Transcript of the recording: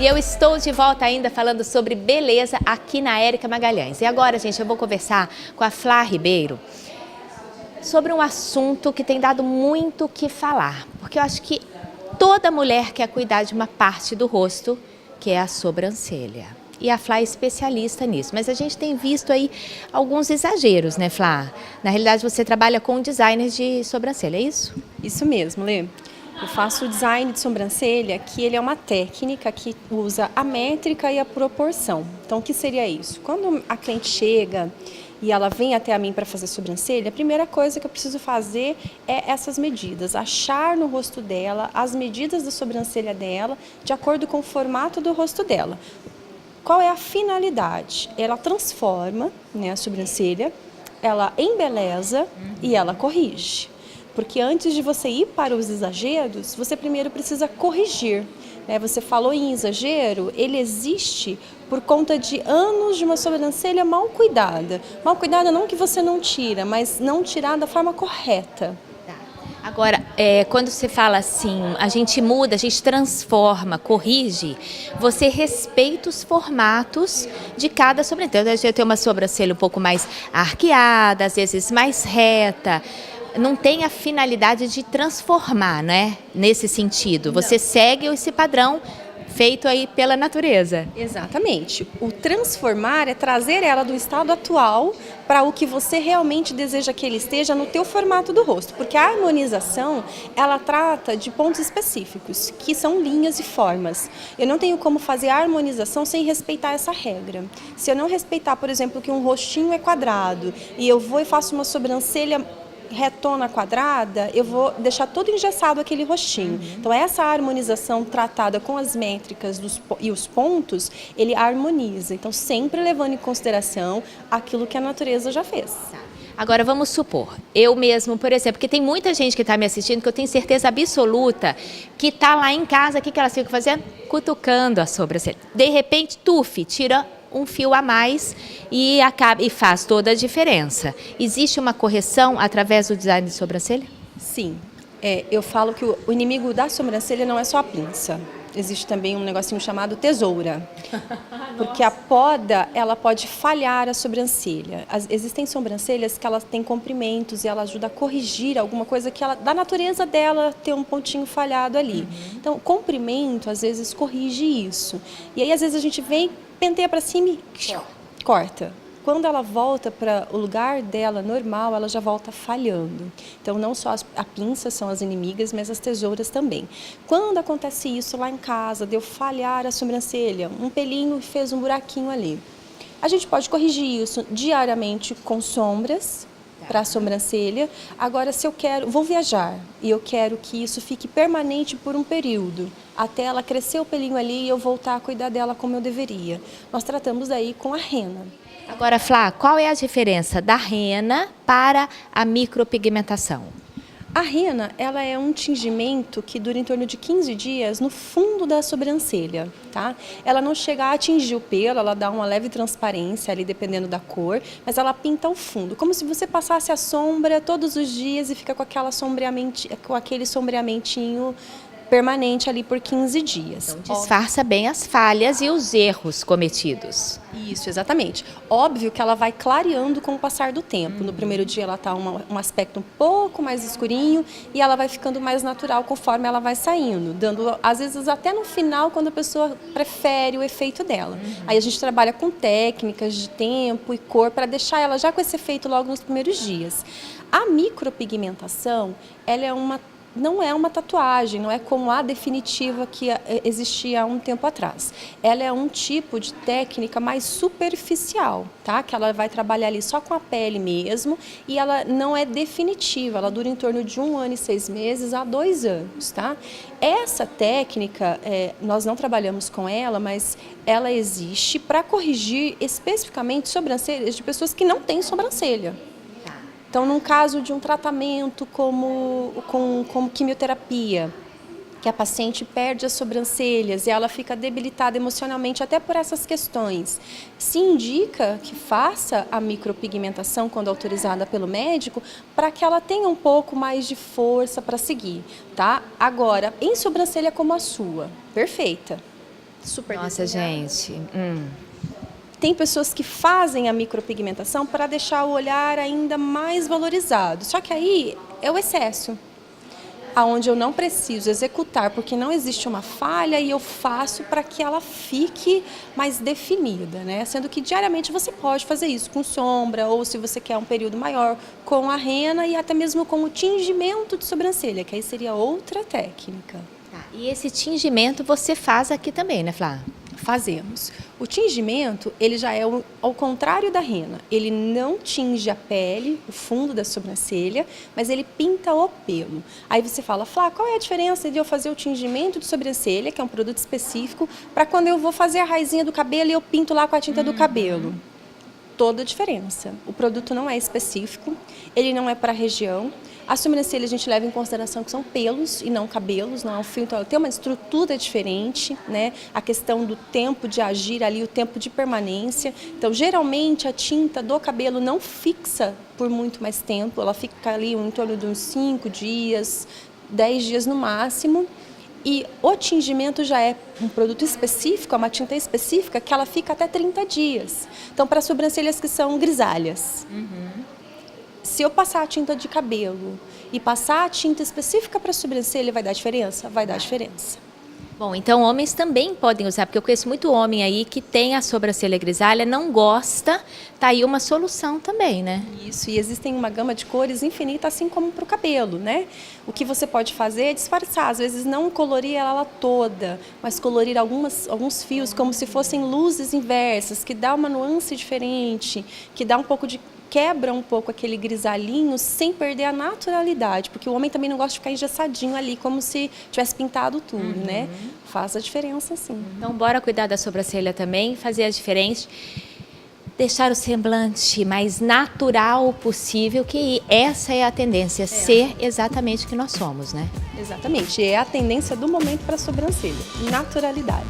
E eu estou de volta ainda falando sobre beleza aqui na Érica Magalhães. E agora, gente, eu vou conversar com a Flá Ribeiro sobre um assunto que tem dado muito o que falar. Porque eu acho que toda mulher quer cuidar de uma parte do rosto, que é a sobrancelha. E a Flá é especialista nisso. Mas a gente tem visto aí alguns exageros, né, Flá? Na realidade, você trabalha com designers de sobrancelha, é isso? Isso mesmo, Lê. Eu faço o design de sobrancelha, que ele é uma técnica que usa a métrica e a proporção. Então, o que seria isso? Quando a cliente chega e ela vem até a mim para fazer sobrancelha, a primeira coisa que eu preciso fazer é essas medidas. Achar no rosto dela as medidas da sobrancelha dela, de acordo com o formato do rosto dela. Qual é a finalidade? Ela transforma, né, a sobrancelha, ela embeleza e ela corrige. Porque antes de você ir para os exageros, você primeiro precisa corrigir. Você falou em exagero, ele existe por conta de anos de uma sobrancelha mal cuidada. Mal cuidada não que você não tira, mas não tirar da forma correta. Agora, quando você fala assim, a gente muda, a gente transforma, corrige, você respeita os formatos de cada sobrancelha. Eu tenho uma sobrancelha um pouco mais arqueada, às vezes mais reta. Não tem a finalidade de transformar, né? Nesse sentido. Você segue esse padrão feito aí pela natureza. Exatamente. O transformar é trazer ela do estado atual para o que você realmente deseja que ele esteja no teu formato do rosto. Porque a harmonização, ela trata de pontos específicos, que são linhas e formas. Eu não tenho como fazer a harmonização sem respeitar essa regra. Se eu não respeitar, por exemplo, que um rostinho é quadrado e eu vou e faço uma sobrancelha retona quadrada, eu vou deixar todo engessado aquele rostinho. Então, essa harmonização tratada com as métricas e os pontos, ele harmoniza. Então, sempre levando em consideração aquilo que a natureza já fez. Agora, vamos supor, eu mesmo, por exemplo, porque tem muita gente que está me assistindo que eu tenho certeza absoluta que está lá em casa, o que elas ficam fazendo? Cutucando a sobrancelha. De repente, tira um fio a mais e faz toda a diferença. Existe uma correção através do design de sobrancelha? Sim. Eu falo que o inimigo da sobrancelha não é só a pinça. Existe também um negocinho chamado tesoura. Porque a poda, ela pode falhar a sobrancelha. Existem sobrancelhas que elas têm comprimentos e ela ajuda a corrigir alguma coisa que da natureza dela ter um pontinho falhado ali. Então, comprimento, às vezes, corrige isso. E aí, às vezes, a gente vem, penteia para cima e corta. Quando ela volta para o lugar dela normal, ela já volta falhando. Então, não só a pinça são as inimigas, mas as tesouras também. Quando acontece isso lá em casa, de eu falhar a sobrancelha, um pelinho fez um buraquinho ali. A gente pode corrigir isso diariamente com sombras para a sobrancelha. Agora, se eu vou viajar e eu quero que isso fique permanente por um período, até ela crescer o pelinho ali e eu voltar a cuidar dela como eu deveria. Nós tratamos aí com a rena. Agora, Flá, qual é a diferença da rena para a micropigmentação? A rena, ela é um tingimento que dura em torno de 15 dias no fundo da sobrancelha, tá? Ela não chega a atingir o pelo, ela dá uma leve transparência ali, dependendo da cor, mas ela pinta o fundo, como se você passasse a sombra todos os dias e fica com aquele sombreamentinho permanente ali por 15 dias. Então, disfarça bem as falhas e os erros cometidos. Isso, exatamente. Óbvio que ela vai clareando com o passar do tempo. No primeiro dia ela está um aspecto um pouco mais escurinho e ela vai ficando mais natural conforme ela vai saindo, dando, às vezes, até no final, quando a pessoa prefere o efeito dela. Aí a gente trabalha com técnicas de tempo e cor para deixar ela já com esse efeito logo nos primeiros dias. A micropigmentação, ela não é uma tatuagem, não é como a definitiva que existia há um tempo atrás. Ela é um tipo de técnica mais superficial, tá? Que ela vai trabalhar ali só com a pele mesmo e ela não é definitiva, ela dura em torno de 1 ano e 6 meses a 2 anos, tá? Essa técnica, nós não trabalhamos com ela, mas ela existe para corrigir especificamente sobrancelhas de pessoas que não têm sobrancelha. Então, num caso de um tratamento como quimioterapia, que a paciente perde as sobrancelhas e ela fica debilitada emocionalmente até por essas questões, se indica que faça a micropigmentação quando autorizada pelo médico para que ela tenha um pouco mais de força para seguir, tá? Agora, em sobrancelha como a sua, perfeita. super Nossa, desenhada. gente. Tem pessoas que fazem a micropigmentação para deixar o olhar ainda mais valorizado. Só que aí é o excesso. Aonde eu não preciso executar, porque não existe uma falha, e eu faço para que ela fique mais definida, né? Sendo que diariamente você pode fazer isso com sombra, ou se você quer um período maior, com a rena e até mesmo com o tingimento de sobrancelha, que aí seria outra técnica. Tá, e esse tingimento você faz aqui também, né, Flá? Fazemos. O tingimento, ele já é ao contrário da rena. Ele não tinge a pele, o fundo da sobrancelha, mas ele pinta o pelo. Aí você fala, Flá, qual é a diferença de eu fazer o tingimento de sobrancelha, que é um produto específico, para quando eu vou fazer a raizinha do cabelo e eu pinto lá com a tinta do cabelo? Toda a diferença. O produto não é específico, ele não é para a região. A sobrancelha a gente leva em consideração que são pelos e não cabelos, não é um fio, então ela tem uma estrutura diferente, né? A questão do tempo de agir ali, o tempo de permanência. Então, geralmente a tinta do cabelo não fixa por muito mais tempo, ela fica ali em torno de uns 5 dias, 10 dias no máximo. E o tingimento já é um produto específico, é uma tinta específica que ela fica até 30 dias. Então, para sobrancelhas que são grisalhas. Se eu passar a tinta de cabelo e passar a tinta específica para a sobrancelha, vai dar diferença? Vai dar diferença. Bom, então homens também podem usar, porque eu conheço muito homem aí que tem a sobrancelha grisalha, não gosta, tá aí uma solução também, né? Isso, e existem uma gama de cores infinita, assim como para o cabelo, né? O que você pode fazer é disfarçar, às vezes não colorir ela toda, mas colorir alguns fios como se fossem luzes inversas, que dá uma nuance diferente, que dá um pouco de quebra um pouco aquele grisalhinho sem perder a naturalidade, porque o homem também não gosta de ficar engessadinho ali, como se tivesse pintado tudo, né? Faz a diferença, sim. Então, bora cuidar da sobrancelha também, fazer as diferentes, deixar o semblante mais natural possível, que essa é a tendência, ser exatamente o que nós somos, né? Exatamente, é a tendência do momento para a sobrancelha, naturalidade.